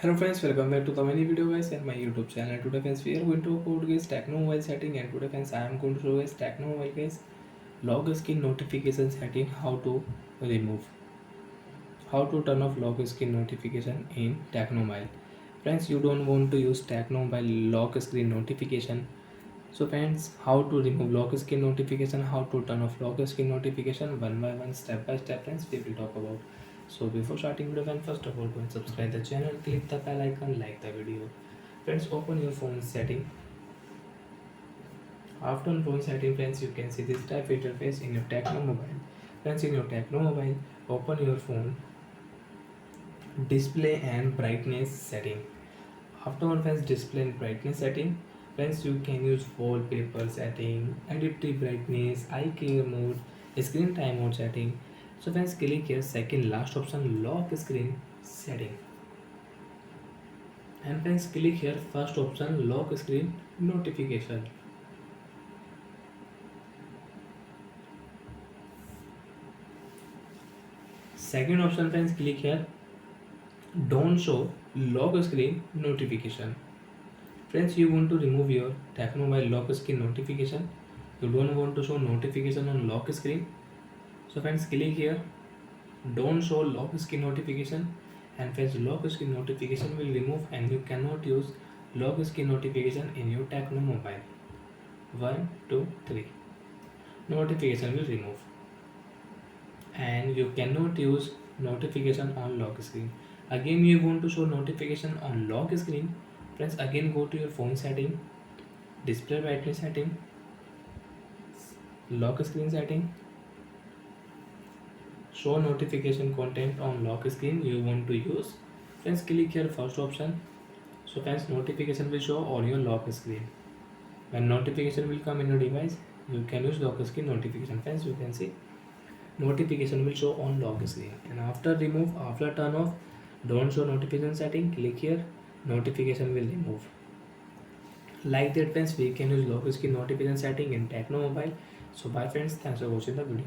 Hello friends, welcome back to the mini video guys at my YouTube channel. Today friends we are going to talk about guys Tecno mobile setting, and today friends I am going to show guys Tecno mobile guys lock screen notification setting, remove how to turn off lock screen notification in Tecno mobile. Friends, you don't want to use Tecno mobile lock screen notification. So friends, how to remove lock screen notification, how to turn off lock screen notification, one by one, step by step friends we will talk about. So before starting video friends, first of all go and subscribe the channel, click the bell icon, like the video. Friends, open your phone setting. After on phone setting friends, you can see this type interface in your Tecno mobile. Friends, in your Tecno mobile, open your phone display and brightness setting. After one friends, display and brightness setting, friends you can use wallpaper setting, edit the brightness, eye care mode, screen time mode setting. So friends, click here second last option, lock screen setting, and friends click here first option, lock screen notification. Second option friends, click here don't show lock screen notification. Friends, you want to remove your Tecno mobile lock screen notification. You don't want to show notification on lock screen. So friends, click here don't show lock screen notification, and friends lock screen notification will remove, and you cannot use lock screen notification in your Tecno mobile. 1 2 3 notification will remove, and you cannot use notification on lock screen. Again you want to show notification on lock screen. Friends, again go to your phone setting, display brightness setting, lock screen setting, show notification content on lock screen you want to use. Friends, click here first option. So friends, notification will show on your lock screen. When notification will come in your device, you can use lock screen notification. Friends, you can see notification will show on lock screen. And after remove, after turn off don't show notification setting, click here notification will remove. Like that friends, we can use lock screen notification setting in Tecno mobile. So bye friends, thanks for watching the video.